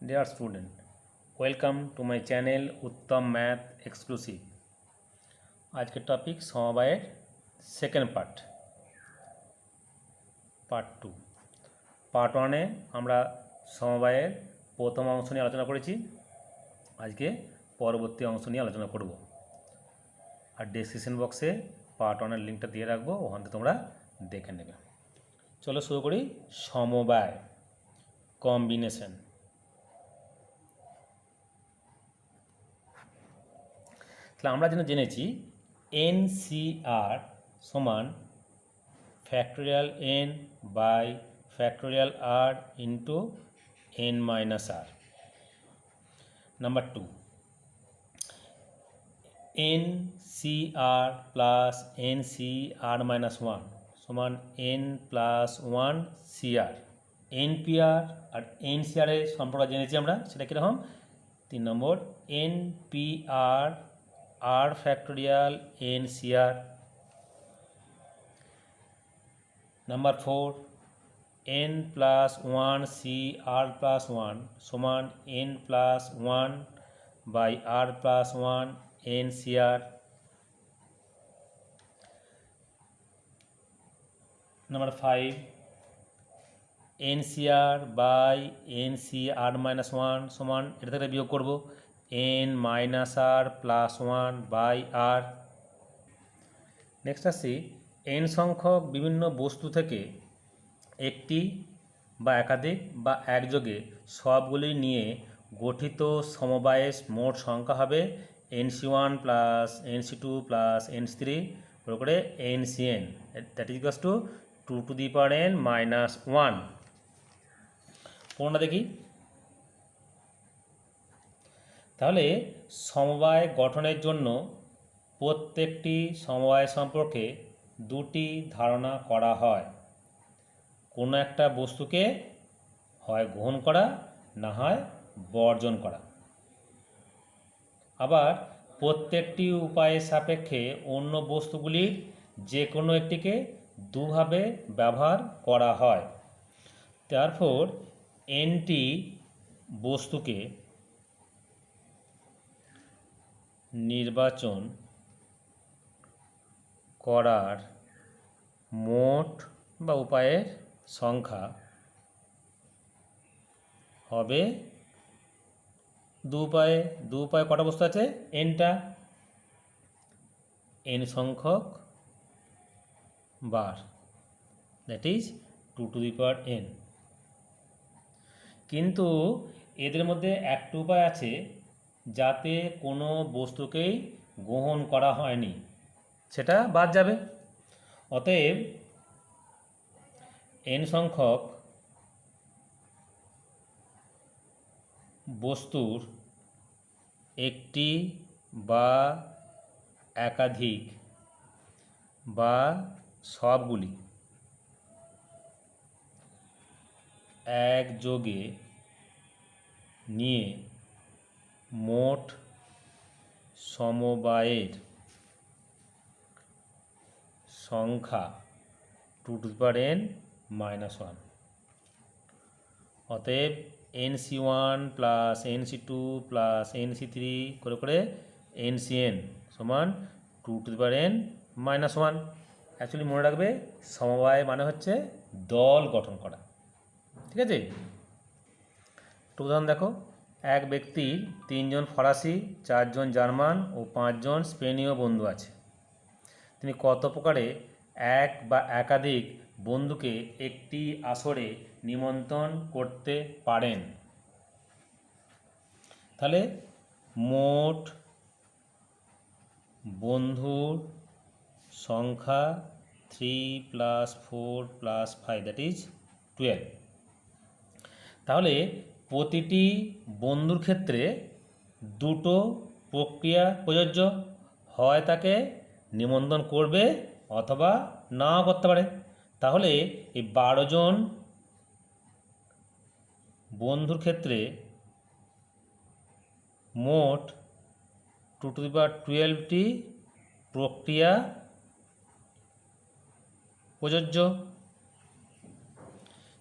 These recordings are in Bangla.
Dear student, welcome to my channel Uttam Math Exclusive. आज के टॉपिक समवायर सेकेंड পার্ট 2। পার্ট 1-এ আমরা সমবায়ের প্রথম অংশ নিয়ে আলোচনা করেছি। আজকে পরবর্তী অংশ নিয়ে আলোচনা করব। আর ডেসক্রিপশন বক্সে পার্ট 1-এর লিঙ্কটা দিয়ে রাখবো, ওখান থেকে তোমরা দেখে নেবে। চলো শুরু করি। সমবায় কম্বিনেশন। তাহলে আমরা যেন জেনেছি NCR সমান factorial n by factorial r into n minus r। Number 2, NCR plus NCR minus 1 সমান n প্লাস 1 CR। NPR আর NCR এর সম্পর্ক জেনেছি আমরা, সেটা কীরকম? 3 নম্বর NPR r factorial NCR। Number 4, n plus 1 CR plus 1 সমান n plus 1 by r plus 1 NCR। Number 5, NCR by NCR minus 1 সমান, এটা থেকে বিয়োগ করব, n minus r plus 1 by r। Next আসছি, n সংখ্যক বিভিন্ন বস্তু থেকে একটি বা একাধিক বা একযোগে সবগুলি নিয়ে গঠিত সমবায়ের মোট সংখ্যা হবে NC1 plus NC2 plus NC3 করে NCN, that is equals to 2 to the power n minus 1। কোনটা দেখি? তাহলে সমবায় গঠনের জন্য প্রত্যেকটি সমবায় সম্পর্কে দুটি ধারণা করা হয়। কোনো একটা বস্তুকে হয় গ্রহণ করা, না হয় বর্জন করা। আবার প্রত্যেকটি উপায়ের সাপেক্ষে অন্য বস্তুগুলির যে কোনো একটিকে দুভাবে ব্যবহার করা হয়। তারপর nটি বস্তুকে নির্বাচন করার মোট বা উপায়ের সংখ্যা হবে দু উপায়ে কটা বস্তু আছে? nটা, n সংখ্যক বার, that is 2 to the power n। কিন্তু এদের মধ্যে একটা উপায় আছে যাতে কোনো বস্তুকেই গ্রহণ করা হয়নি, সেটা বাদ যাবে। অতএব n সংখ্যক বস্তুর একটি বা একাধিক বা সবগুলি একযোগে নিয়ে মোট সমবায়ের সংখ্যা 2 to the power n minus 1। অতএব NC1 plus NC2 plus NC3 করে NCN সমান 2 to the power n minus 1। Actually মনে রাখবে, সমবায় মানে হচ্ছে দল গঠন করা, ঠিক আছে? একটু উদাহরণ দেখো। এক ব্যক্তির 3 জন ফরাসি, 4 জন জার্মান ও 5 জন স্পেনীয় বন্ধু আছে। তিনি কত প্রকারে এক বা একাধিক বন্ধুকে একটি আসরে নিমন্ত্রণ করতে পারেন? তাহলে মোট বন্ধুর সংখ্যা 3 প্লাস 4 প্লাস 5, দ্যাট ইজ 12। তাহলে প্রতিটি বন্ধুর ক্ষেত্রে দুটো প্রক্রিয়া প্রযোজ্য, হয় তাকে নিমন্ত্রণ করবে অথবা নাও করতে পারে। তাহলে এই 12 জন বন্ধুর ক্ষেত্রে মোট 2 টু দি পাওয়ার 12টি প্রক্রিয়া প্রযোজ্য।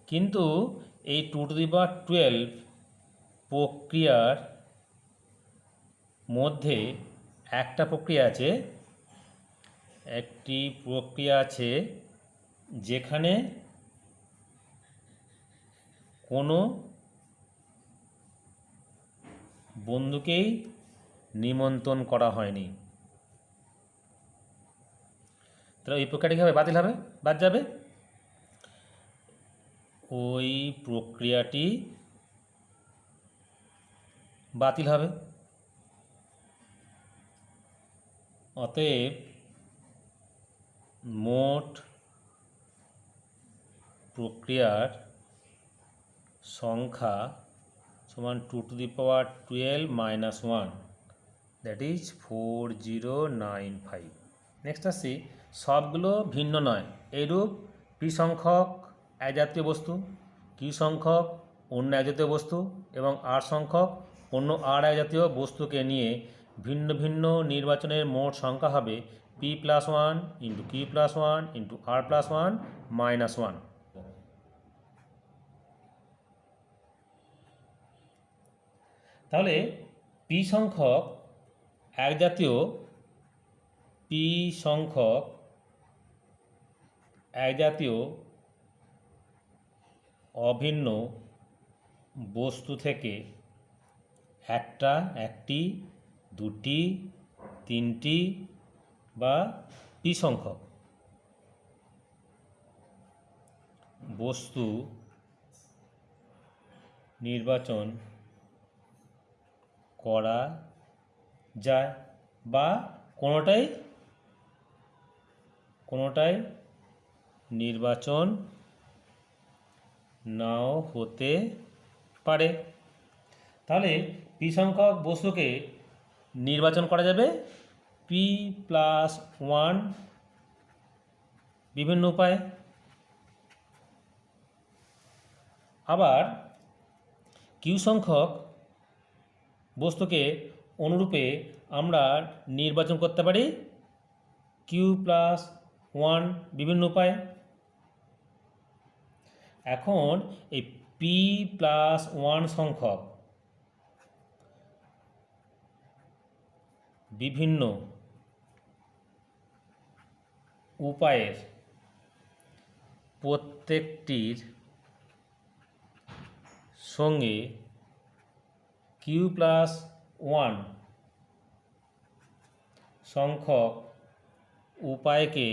কিন্তু এই 2 টু দি পাওয়ার 12 প্রক্রিয়ার মধ্যে একটি প্রক্রিয়া আছে যেখানে কোনো বন্ধুকেই নিমন্ত্রণ করা হয়নি। তাহলে ওই প্রক্রিয়াটি কী হবে? বাদ যাবে। ওই প্রক্রিয়াটি বাতিল হবে। অতএব মোট প্রক্রিয়ার সংখ্যা সমান 2^12 - 1, দ্যাট ইজ 4095। নেক্সট আসছি, সবগুলো ভিন্ন নয় এইরূপ পি সংখ্যক একজাতীয় বস্তু, কিউ সংখ্যক অন্য একজাতীয় বস্তু এবং আর সংখ্যক অন্য আর একজাতীয় বস্তুকে নিয়ে ভিন্ন ভিন্ন নির্বাচনের মোট সংখ্যা হবে p+1 × q+1 × r+1 - 1। তাহলে পি সংখ্যক একজাতীয় অভিন্ন বস্তু থেকে একটি, দুটি, তিনটি বা পি সংখ্যক বস্তু নির্বাচন করা যায় বা কোনোটাই নির্বাচন নাও হতে পারে। তাহলে পি সংখ্যক বস্তুকে নির্বাচন করা যাবে p+1 বিভিন্ন উপায়ে। আবার কিউ সংখ্যক বস্তুকে অনুরূপে আমরা নির্বাচন করতে পারি q+1 বিভিন্ন উপায়ে। এখন এই p+1 সংখ্যক বিভিন্ন উপায়ের প্রত্যেকটির সঙ্গে q+1 সংখ্যক উপায়কে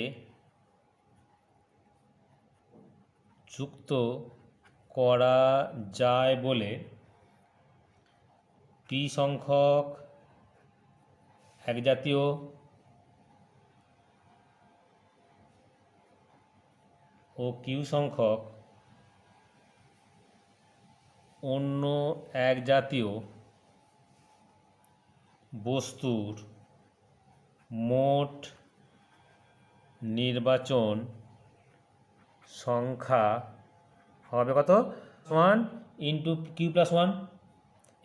যুক্ত করা যায় বলে পি সংখ্যক একজাতীয় ও কিউ সংখ্যক অন্য একজাতীয় বস্তুর মোট নির্বাচন সংখ্যা হবে কত? 1 × q+1।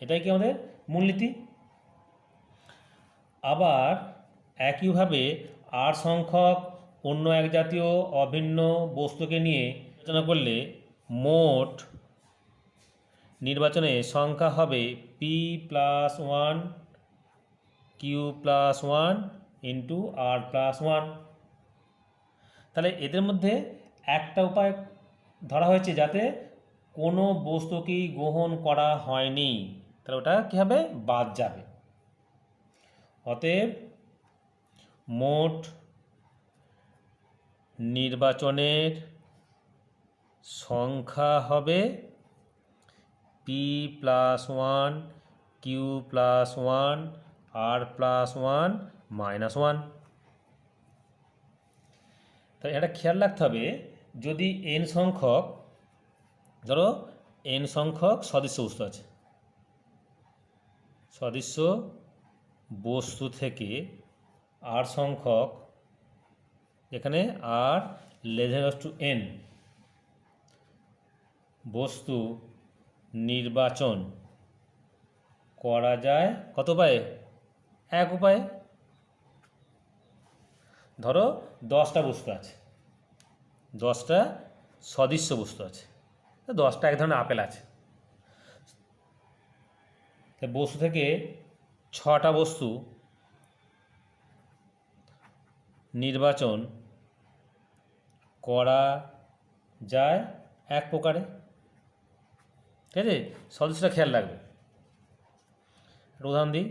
এটাই কি আমাদের মূলনীতি। আবার একইভাবে আর সংখ্যক অন্য একজাতীয় অভিন্ন বস্তুকে নিয়ে আলোচনা করলে মোট নির্বাচনের সংখ্যা হবে p+1 q+1 × r+1। তাহলে এদের মধ্যে একটা উপায় ধরা হয়েছে যাতে কোনো বস্তুকেই গ্রহণ করা হয়নি, তাহলে ওটা কী হবে? বাদ যাবে। অতএব মোট নির্বাচনের সংখ্যা হবে p+1 q+1 r+1 - 1। তাই এটা খেয়াল রাখতে হবে, যদি n সংখ্যক, ধরো n সংখ্যক সদৃশ্য বস্তু আছে, সদৃশ্য বস্তু থেকে r সংখ্যক, এখানে r n বস্তু নির্বাচন করা যায় কত উপায়ে? এক উপায়ে। ধরো 10টা বস্তু আছে, 10টা সদৃশ্য বস্তু আছে, 10টা এক ধরনের আপেল আছে। তাই বস্তু থেকে 6টা বস্তু নির্বাচন করা যায় এক প্রকারে। ঠিক আছে, সদস্যটা খেয়াল রাখবে। একটা উদাহরণ দিই,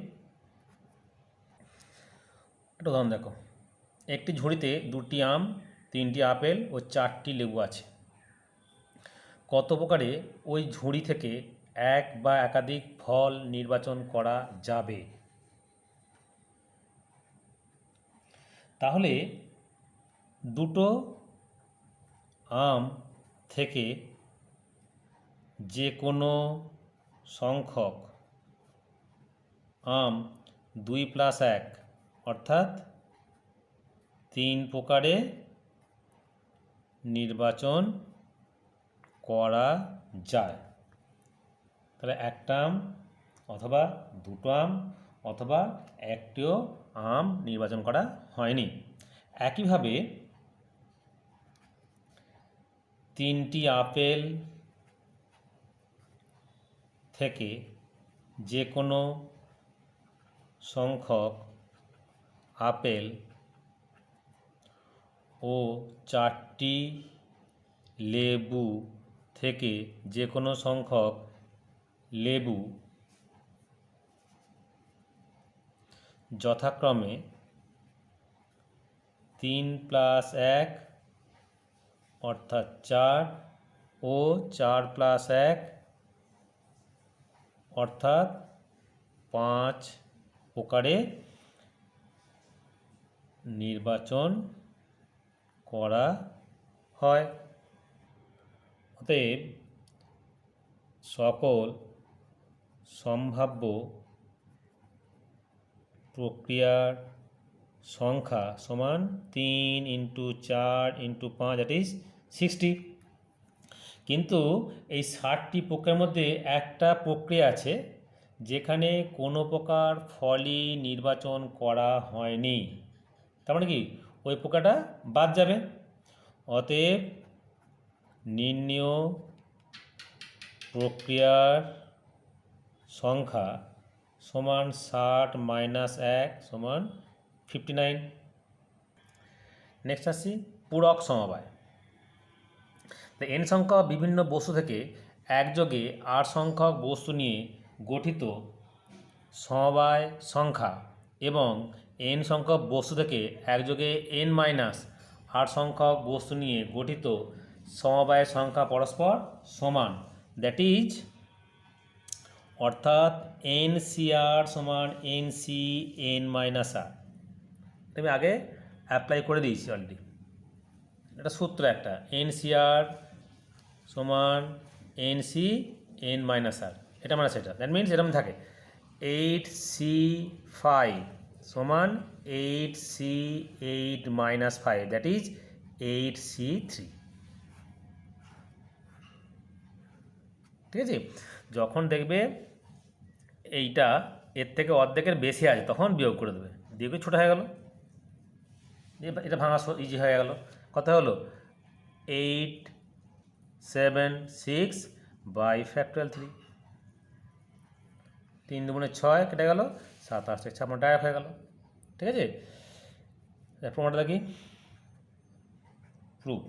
একটা উদাহরণ দেখো। একটি ঝুড়িতে 2টি আম, 3টি আপেল ও 4টি লেবু আছে। কত প্রকারে ওই ঝুড়ি থেকে এক বা একাধিক ফল নির্বাচন করা যাবে? তাহলে 2টো আম থেকে যে কোনো সংখ্যক আম 2 + 1 অর্থাৎ 3 প্রকারে নির্বাচন করা যায়। তাহলে একটা আম অথবা 2টো আম অথবা একটিও আম নির্বাচন করা হয়নি। একইভাবে 3টি আপেল থেকে যে কোনো সংখ্যক আপেল ও 4টি লেবু থেকে যে কোনো সংখ্যক লেবু যথাক্রমে 3 + 1 অর্থাৎ 4 ও 4 + 1 অর্থাৎ 5 প্রকারে নির্বাচন করা হয়। অতএব সকল সম্ভাব্য প্রক্রিয়ার সংখ্যা সমান 3 × 4 × 5 দ্যাট ইজ 60। কিন্তু এই 60টি প্রক্রিয়ার মধ্যে একটা প্রক্রিয়া আছে যেখানে কোনো প্রকার ফলই নির্বাচন করা হয়নি। তার মানে কি, ওই প্রক্রিয়াটা বাদ যাবে। অতএব নির্ণেয় প্রক্রিয়ার সংখ্যা সমান 60 - 1 সমান 59। নেক্সট আসছি পূরক সমবায়। তো n সংখ্যক বিভিন্ন বস্তু থেকে একযোগে r সংখ্যক বস্তু নিয়ে গঠিত সমবায় সংখ্যা এবং n সংখ্যক বস্তু থেকে একযোগে n - r সংখ্যক বস্তু নিয়ে গঠিত সমবায়ের সংখ্যা পরস্পর সমান। দ্যাট ইজ অর্থাৎ NCR সমান NC n - r। আমি আগে অ্যাপ্লাই করে দিয়েছি অলরেডি, এটা সূত্র একটা, NCR সমান NC n - r, এটা মানে সেটা। দ্যাট মিনস এরকম থাকে 8C5 সমান 8C8 - 5 দ্যাট ইজ 8C3। ঠিক আছে, যখন দেখবে এইটা এর থেকে অর্ধেকের বেশি আছে তখন বিয়োগ করে দেবে, দেখবে ছোটো হয়ে গেল, এটা ভাঙা ইজি হয়ে গেল। কত হলো 876 বাই ফ্যাক্টরিয়াল 3, 3 দুগুণে 6 কেটে গেল, 7 8 56 ডাইরেক্ট হয়ে গেল। ঠিক আছে, প্রমাণটা দেখি প্রুফ।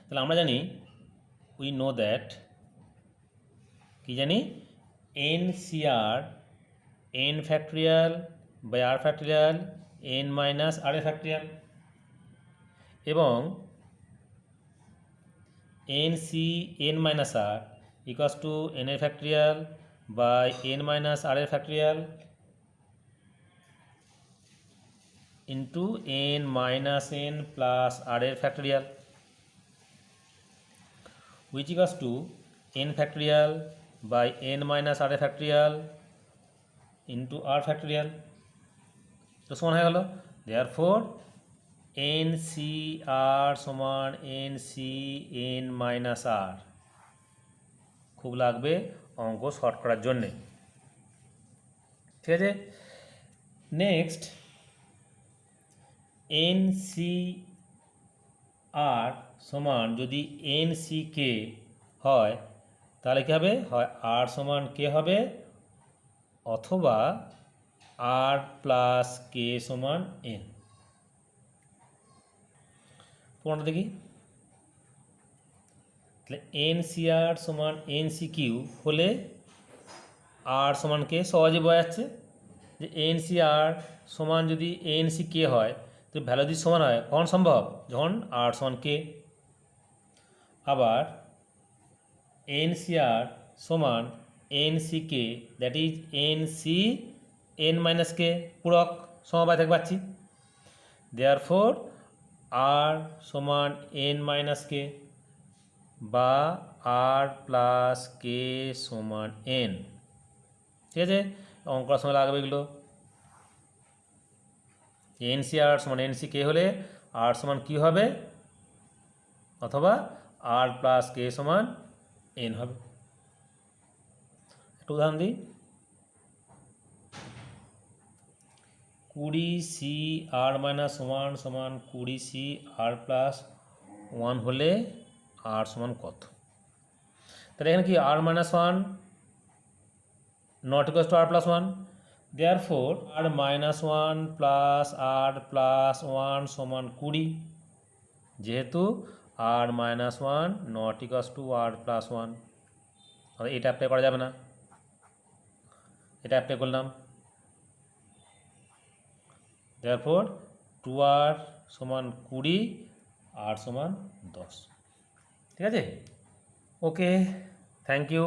তাহলে আমরা জানি উই নো দ্যাট, কি জানি, NCR n factorial by r factorial n - r factorial এবং NC n - r equals to n এর ফ্যাক্টরিয়াল বাই n - r এর factorial into n - n plus r এর factorial which equals to n factorial by n minus r factorial into r factorial, তো সমান হয়ে গেল। therefore NCR সমান NC n minus r, খুব লাগবে অঙ্ক শর্ট করার জন্যে। ঠিক আছে, নেক্সট NCR সমান যদি NCK হয় তাহলে কী হবে, হয় R সমান K হবে অথবা আর প্লাস কে সমান এন। প্রমাণটা দেখি। তাহলে এন সি আর সমান এন সি কিউ হলে আর সমান কে সহজে বোঝা যাচ্ছে যে এন সি আর সমান যদি এন সি কে হয় তো ভ্যালু যদি সমান হয় কখন সম্ভব? যখন আর সমান কে। আবার এন সি আর সমান n C k, that is n C n minus k, পূরক সমবায় থেকে পাচ্ছি। দেয়ারফোর আর সমান এন মাইনাস কে বা আর প্লাস কে সমান এন। ঠিক আছে, অঙ্ক করার সময় লাগবে এগুলো। এন সি আর সমান এন সি কে হলে আর সমান কি হবে? অথবা আর প্লাস কে সমান এন হবে। একটা উদাহরণ দিই। 20 আর মাইনাস ওয়ান সমান 20 আর প্লাস ওয়ান হলে আর সমান কত? তাহলে এখানে কি r minus one not equals to r plus one, therefore r minus one plus r plus one সমান 20, যেহেতু r minus one not equals to r plus one, এটা অ্যাপ্লাই করা যাবে না, এটা অ্যাপ্লাই করলাম। দেয়ারফোর 2r সমান 20, আর সমান 10। ঠিক আছে, ওকে, থ্যাংক ইউ।